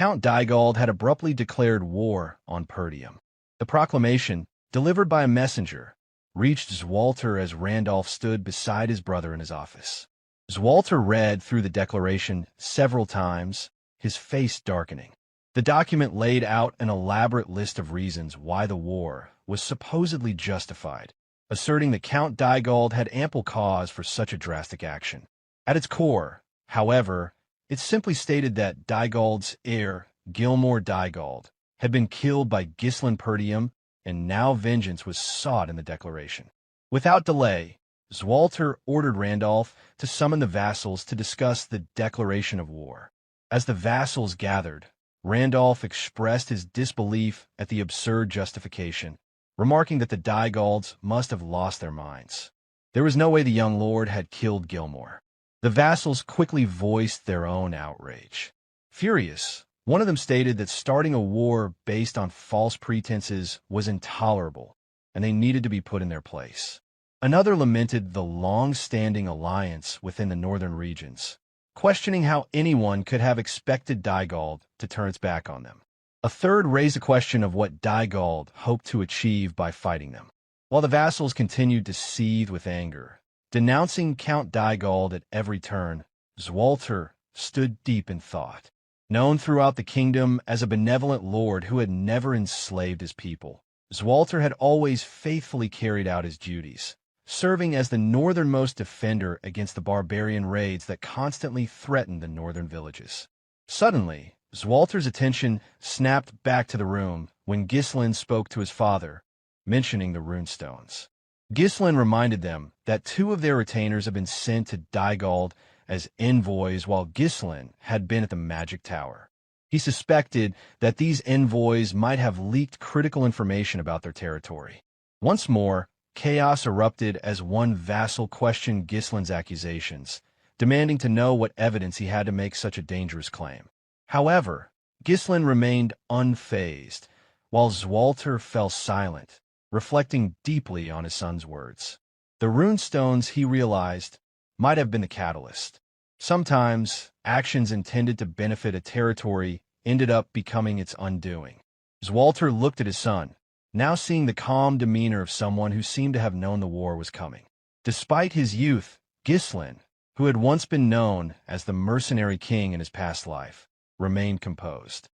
Count Dygald had abruptly declared war on Perdium. The proclamation, delivered by a messenger, reached Zwalter as Randolph stood beside his brother in his office. Zwalter read through the declaration several times, his face darkening. The document laid out an elaborate list of reasons why the war was supposedly justified, asserting that Count Dygald had ample cause for such a drastic action. At its core, however, it simply stated that Dygald's heir, Gilmore Dygald, had been killed by Ghislain Perdium, and now vengeance was sought in the declaration. Without delay, Zwalter ordered Randolph to summon the vassals to discuss the declaration of war. As the vassals gathered, Randolph expressed his disbelief at the absurd justification, remarking that the Dygalds must have lost their minds. There was no way the young lord had killed Gilmore. The vassals quickly voiced their own outrage. Furious, one of them stated that starting a war based on false pretenses was intolerable, and they needed to be put in their place. Another lamented the long-standing alliance within the northern regions, questioning how anyone could have expected Dygald to turn its back on them. A third raised the question of what Dygald hoped to achieve by fighting them, while the vassals continued to seethe with anger. Denouncing Count Dygald at every turn, Zwalter stood deep in thought. Known throughout the kingdom as a benevolent lord who had never enslaved his people, Zwalter had always faithfully carried out his duties, serving as the northernmost defender against the barbarian raids that constantly threatened the northern villages. Suddenly, Zwalter's attention snapped back to the room when Ghislain spoke to his father, mentioning the runestones. Ghislain reminded them that 2 of their retainers had been sent to Dygald as envoys while Ghislain had been at the magic tower. He suspected that these envoys might have leaked critical information about their territory. Once more, chaos erupted as one vassal questioned Ghislain's accusations, demanding to know what evidence he had to make such a dangerous claim. However, Ghislain remained unfazed, while Zwalter fell silent, reflecting deeply on his son's words. The runestones, he realized, might have been the catalyst. Sometimes, actions intended to benefit a territory ended up becoming its undoing. Zwalter looked at his son, now seeing the calm demeanor of someone who seemed to have known the war was coming. Despite his youth, Ghislain, who had once been known as the Mercenary king in his past life, remained composed.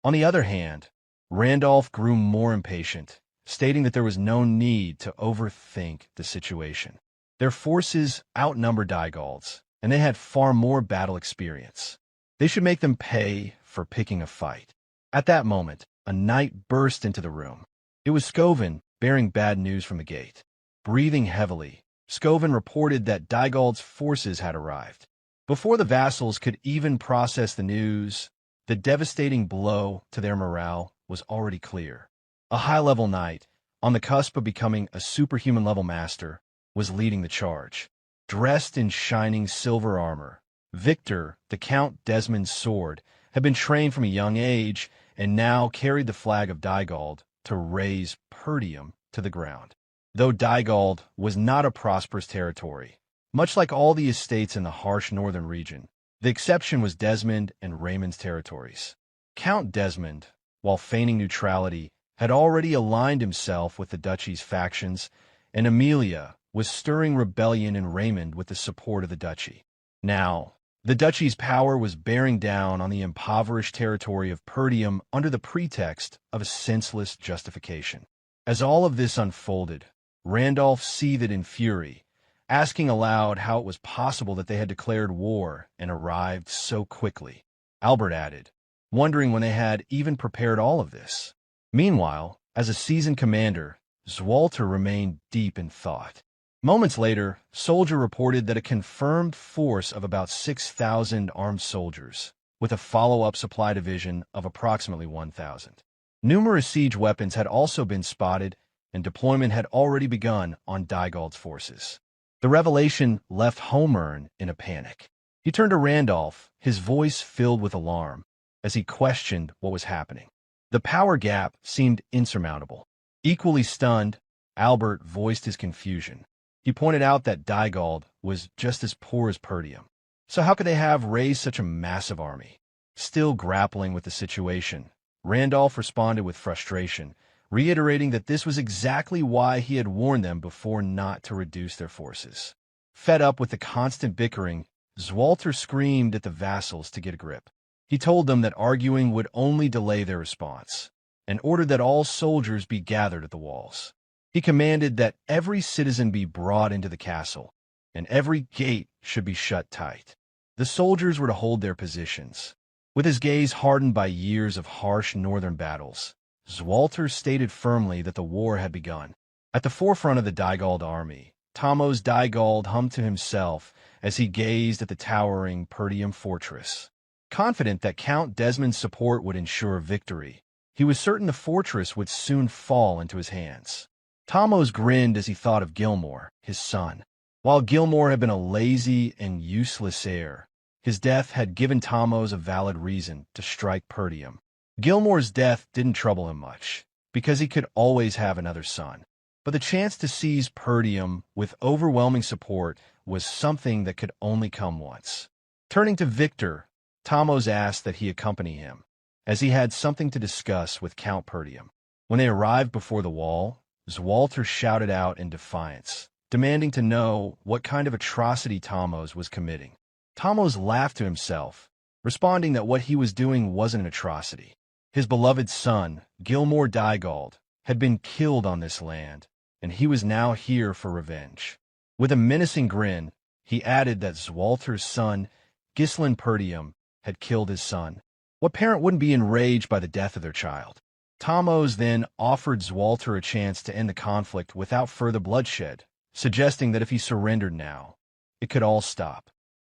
On the other hand, Randolph grew more impatient, stating that there was no need to overthink the situation. Their forces outnumbered Dygald's, and they had far more battle experience. They should make them pay for picking a fight. At that moment, a knight burst into the room. It was Scoven, bearing bad news from the gate. Breathing heavily, Scoven reported that Dygald's forces had arrived. Before the vassals could even process the news, the devastating blow to their morale was already clear. A high-level knight, on the cusp of becoming a superhuman-level master, was leading the charge. Dressed in shining silver armor, Victor, the Count Desmond's sword, had been trained from a young age and now carried the flag of Dygald to raise Perdium to the ground. Though Dygald was not a prosperous territory, much like all the estates in the harsh northern region, the exception was Desmond and Raymond's territories. Count Desmond, while feigning neutrality, had already aligned himself with the duchy's factions, and Amelia was stirring rebellion in Raymond with the support of the duchy. Now, the duchy's power was bearing down on the impoverished territory of Perdium under the pretext of a senseless justification. As all of this unfolded, Randolph seethed in fury, asking aloud how it was possible that they had declared war and arrived so quickly. Albert added, wondering when they had even prepared all of this. Meanwhile, as a seasoned commander, Zwalter remained deep in thought. Moments later, Soldier reported that a confirmed force of about 6,000 armed soldiers, with a follow-up supply division of approximately 1,000. Numerous siege weapons had also been spotted, and deployment had already begun on Dygald's forces. The revelation left Homern in a panic. He turned to Randolph, his voice filled with alarm, as he questioned what was happening. The power gap seemed insurmountable. Equally stunned, Albert voiced his confusion. He pointed out that Dygald was just as poor as Perdium. So how could they have raised such a massive army? Still grappling with the situation, Randolph responded with frustration, reiterating that this was exactly why he had warned them before not to reduce their forces. Fed up with the constant bickering, Zwalter screamed at the vassals to get a grip. He told them that arguing would only delay their response, and ordered that all soldiers be gathered at the walls. He commanded that every citizen be brought into the castle, and every gate should be shut tight. The soldiers were to hold their positions. With his gaze hardened by years of harsh northern battles, Zwalter stated firmly that the war had begun. At the forefront of the Dygald army, Thamos Dygald hummed to himself as he gazed at the towering Pertium fortress. Confident that Count Desmond's support would ensure victory, he was certain the fortress would soon fall into his hands. Thamos grinned as he thought of Gilmore, his son. While Gilmore had been a lazy and useless heir, his death had given Thamos a valid reason to strike Pertium. Gilmore's death didn't trouble him much, because he could always have another son. But the chance to seize Pertium with overwhelming support was something that could only come once. Turning to Victor, Thamos asked that he accompany him, as he had something to discuss with Count Pertium. When they arrived before the wall, Zwalter shouted out in defiance, demanding to know what kind of atrocity Thamos was committing. Thamos laughed to himself, responding that what he was doing wasn't an atrocity. His beloved son, Gilmore Dygald, had been killed on this land, and he was now here for revenge. With a menacing grin, he added that Zwalter's son, Ghislain Pertium, had killed his son. What parent wouldn't be enraged by the death of their child? Thamos then offered Zwalter a chance to end the conflict without further bloodshed, suggesting that if he surrendered now, it could all stop.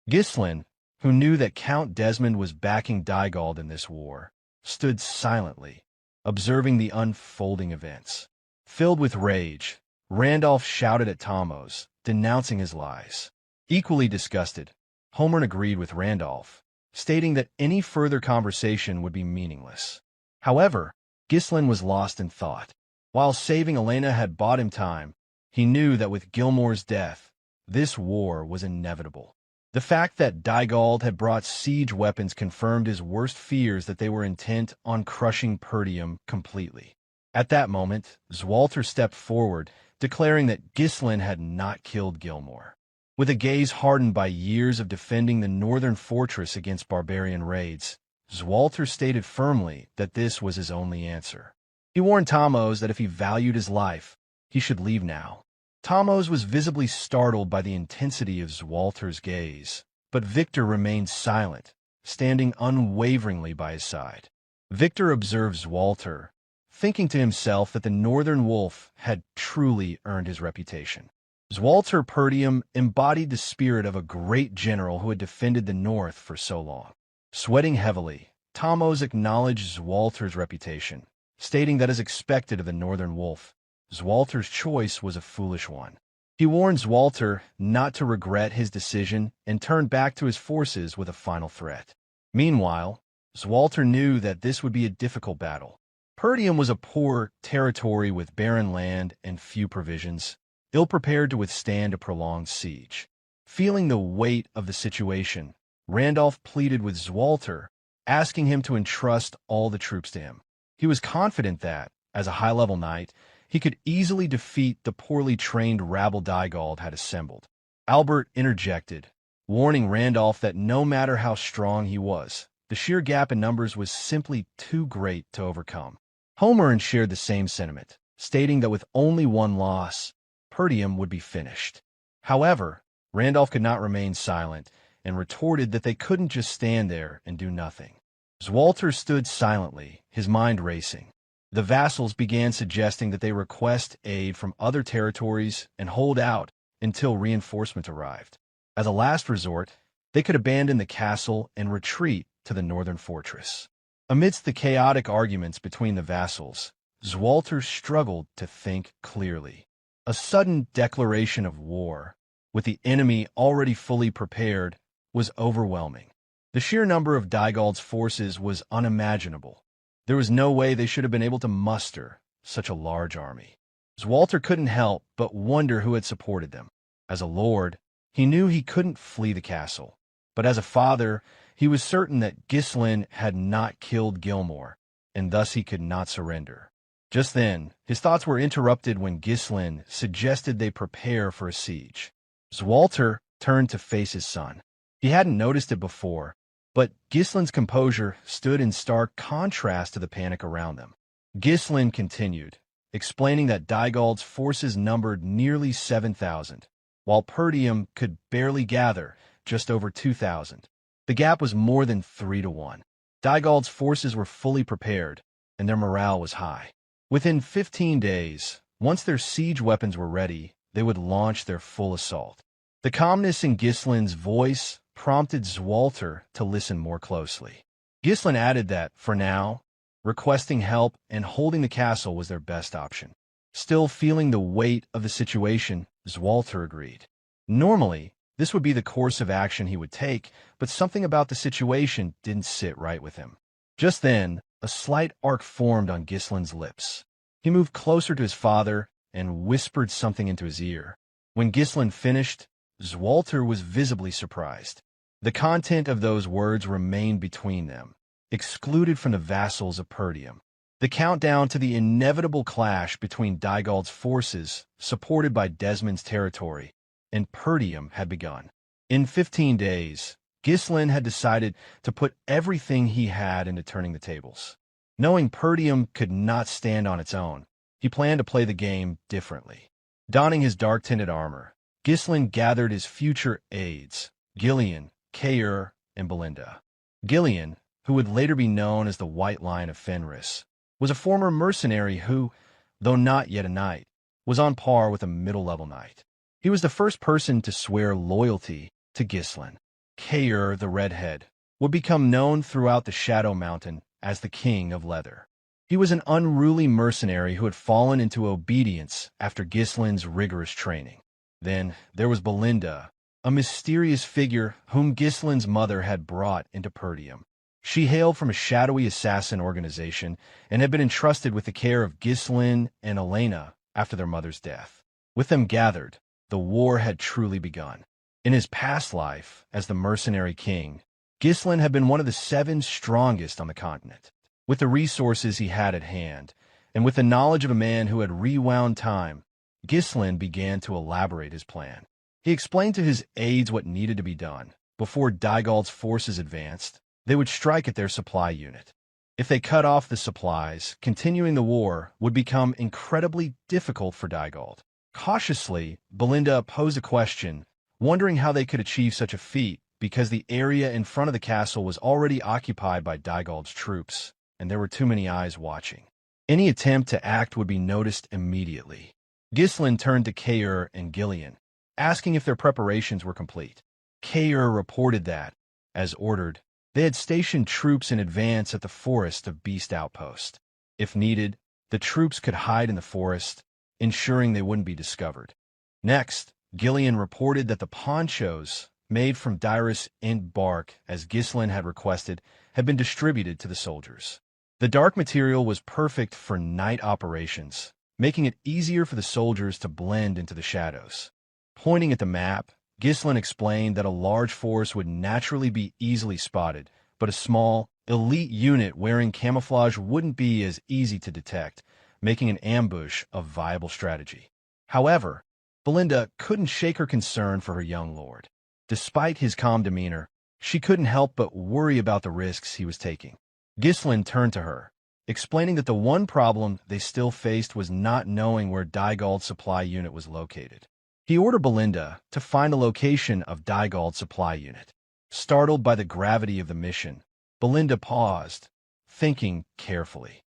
Ghislain, who knew that Count Desmond was backing Dygald in this war, stood silently, observing the unfolding events. Filled with rage, Randolph shouted at Thamos, denouncing his lies. Equally disgusted, Homer agreed with Randolph, stating that any further conversation would be meaningless. However, Ghislain was lost in thought. While saving Elena had bought him time, he knew that with Gilmore's death, this war was inevitable. The fact that Dygald had brought siege weapons confirmed his worst fears that they were intent on crushing Pertium completely. At that moment, Zwalter stepped forward, declaring that Ghislain had not killed Gilmore. With a gaze hardened by years of defending the northern fortress against barbarian raids, Zwalter stated firmly that this was his only answer. He warned Thamos that if he valued his life, he should leave now. Thamos was visibly startled by the intensity of Zwalter's gaze, but Victor remained silent, standing unwaveringly by his side. Victor observed Zwalter, thinking to himself that the Northern Wolf had truly earned his reputation. Zwalter Pertium embodied the spirit of a great general who had defended the North for so long. Sweating heavily, Thamos acknowledged Zwalter's reputation, stating that as expected of the Northern Wolf, Zwalter's choice was a foolish one. He warned Zwalter not to regret his decision and turned back to his forces with a final threat. Meanwhile, Zwalter knew that this would be a difficult battle. Pertium was a poor territory with barren land and few provisions, ill-prepared to withstand a prolonged siege. Feeling the weight of the situation, Randolph pleaded with Zwalter, asking him to entrust all the troops to him. He was confident that, as a high-level knight, he could easily defeat the poorly trained rabble Dygald had assembled. Albert interjected, warning Randolph that no matter how strong he was, the sheer gap in numbers was simply too great to overcome. Homer shared the same sentiment, stating that with only one loss, Pertium would be finished. However, Randolph could not remain silent and retorted that they couldn't just stand there and do nothing. Zwalter stood silently, his mind racing. The vassals began suggesting that they request aid from other territories and hold out until reinforcement arrived. As a last resort, they could abandon the castle and retreat to the northern fortress. Amidst the chaotic arguments between the vassals, Zwalter struggled to think clearly. A sudden declaration of war, with the enemy already fully prepared, was overwhelming. The sheer number of Dygald's forces was unimaginable. There was no way they should have been able to muster such a large army. Zwalter couldn't help but wonder who had supported them. As a lord, he knew he couldn't flee the castle, but as a father, He was certain that Ghislain had not killed Gilmore, and thus he could not surrender. Just then, his thoughts were interrupted when Ghislain suggested they prepare for a siege. Zwalter turned to face his son. He hadn't noticed it before, but Ghislain's composure stood in stark contrast to the panic around them. Ghislain continued, explaining that Dygald's forces numbered nearly 7,000, while Perdium could barely gather just over 2,000. The gap was more than 3-1. Dygald's forces were fully prepared, and their morale was high. Within 15 days, once their siege weapons were ready, they would launch their full assault. The calmness in Ghislain's voice prompted Zwalter to listen more closely. Ghislain added that, for now, requesting help and holding the castle was their best option. Still feeling the weight of the situation, Zwalter agreed. Normally, this would be the course of action he would take, but something about the situation didn't sit right with him. Just then, a slight arc formed on Ghislain's lips. He moved closer to his father and whispered something into his ear. When Ghislain finished, Zwalter was visibly surprised. The content of those words remained between them, excluded from the vassals of Perdium. The countdown to the inevitable clash between Dygald's forces, supported by Desmond's territory, and Perdium had begun. In 15 days, Ghislain had decided to put everything he had into turning the tables. Knowing Perdium could not stand on its own, he planned to play the game differently. Donning his dark-tinted armor, Ghislain gathered his future aides, Gillian, Kaer, and Belinda. Gillian, who would later be known as the White Lion of Fenris, was a former mercenary who, though not yet a knight, was on par with a middle-level knight. He was the first person to swear loyalty to Ghislain. Kaer, the redhead, would become known throughout the Shadow Mountain as the King of Leather. He was an unruly mercenary who had fallen into obedience after Ghislain's rigorous training. Then there was Belinda, a mysterious figure whom Ghislain's mother had brought into Perdium. She hailed from a shadowy assassin organization and had been entrusted with the care of Ghislain and Elena after their mother's death. With them gathered, the war had truly begun. In his past life as the mercenary king, Ghislain had been one of the 7 strongest on the continent. With the resources he had at hand, and with the knowledge of a man who had rewound time, Ghislain began to elaborate his plan. He explained to his aides what needed to be done. Before Dygald's forces advanced, they would strike at their supply unit. If they cut off the supplies, continuing the war would become incredibly difficult for Dygald. Cautiously, Belinda posed a question, wondering how they could achieve such a feat because the area in front of the castle was already occupied by Dygald's troops, and there were too many eyes watching. Any attempt to act would be noticed immediately. Ghislain turned to Kaer and Gillian, asking if their preparations were complete. Kaer reported that, as ordered, they had stationed troops in advance at the Forest of Beast Outpost. If needed, the troops could hide in the forest, ensuring they wouldn't be discovered. Next, Gillian reported that the ponchos, made from Dyrus Int bark as Ghislain had requested, had been distributed to the soldiers. The dark material was perfect for night operations, making it easier for the soldiers to blend into the shadows. Pointing at the map, Ghislain explained that a large force would naturally be easily spotted, but a small, elite unit wearing camouflage wouldn't be as easy to detect, making an ambush a viable strategy. However, Belinda couldn't shake her concern for her young lord. Despite his calm demeanor, she couldn't help but worry about the risks he was taking. Ghislain turned to her, explaining that the one problem they still faced was not knowing where Dygald's supply unit was located. He ordered Belinda to find a location of Dygald's supply unit. Startled by the gravity of the mission, Belinda paused, thinking carefully.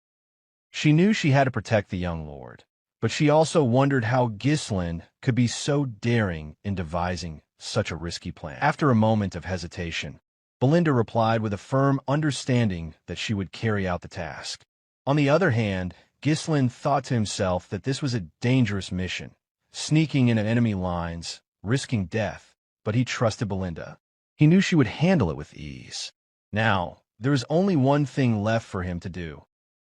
She knew she had to protect the young lord, but she also wondered how Ghislain could be so daring in devising such a risky plan. After a moment of hesitation, Belinda replied with a firm understanding that she would carry out the task. On the other hand, Ghislain thought to himself that this was a dangerous mission, sneaking into enemy lines, risking death, but he trusted Belinda. He knew she would handle it with ease. Now, there was only one thing left for him to do: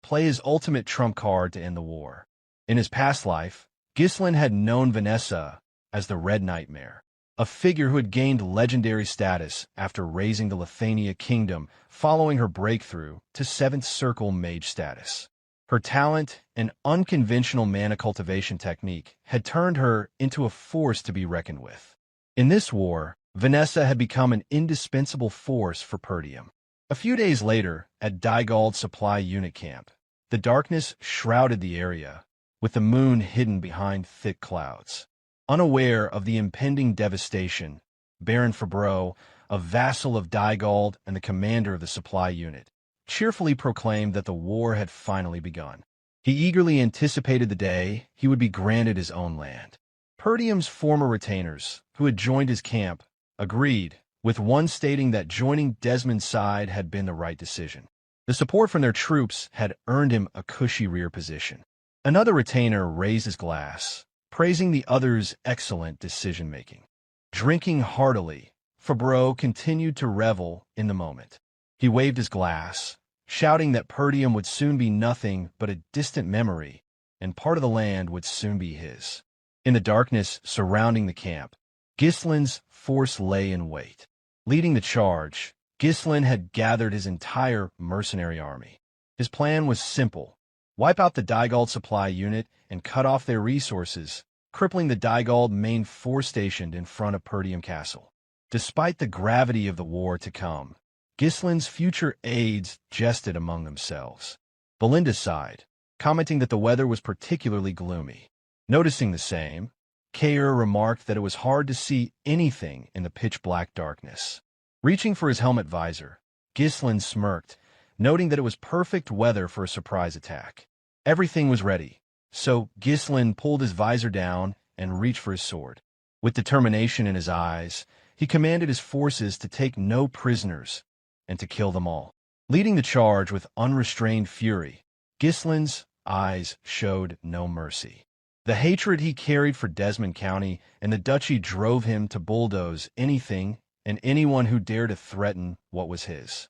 play his ultimate trump card to end the war. In his past life, Ghislain had known Vanessa as the Red Nightmare, a figure who had gained legendary status after raising the Lithania kingdom following her breakthrough to 7th Circle Mage status. Her talent and unconventional mana cultivation technique had turned her into a force to be reckoned with. In this war, Vanessa had become an indispensable force for Perdium. A few days later, at Dygald Supply Unit Camp, the darkness shrouded the area, with the moon hidden behind thick clouds. Unaware of the impending devastation, Baron Fabreau, a vassal of Dygald and the commander of the supply unit, cheerfully proclaimed that the war had finally begun. He eagerly anticipated the day he would be granted his own land. Perdium's former retainers, who had joined his camp, agreed, with one stating that joining Desmond's side had been the right decision. The support from their troops had earned him a cushy rear position. Another retainer raised his glass, praising the other's excellent decision-making. Drinking heartily, Fabreau continued to revel in the moment. He waved his glass, shouting that Perdium would soon be nothing but a distant memory, and part of the land would soon be his. In the darkness surrounding the camp, Gislin's force lay in wait. Leading the charge, Gislin had gathered his entire mercenary army. His plan was simple: wipe out the Dygald supply unit and cut off their resources, crippling the Dygald main force stationed in front of Perdium Castle. Despite the gravity of the war to come, Gislin's future aides jested among themselves. Belinda sighed, commenting that the weather was particularly gloomy. Noticing the same, Kair remarked that it was hard to see anything in the pitch-black darkness. Reaching for his helmet visor, Gislin smirked, noting that it was perfect weather for a surprise attack. Everything was ready, so Gislin pulled his visor down and reached for his sword. With determination in his eyes, he commanded his forces to take no prisoners and to kill them all. Leading the charge with unrestrained fury, Gislin's eyes showed no mercy. The hatred he carried for Desmond County and the duchy drove him to bulldoze anything and anyone who dared to threaten what was his.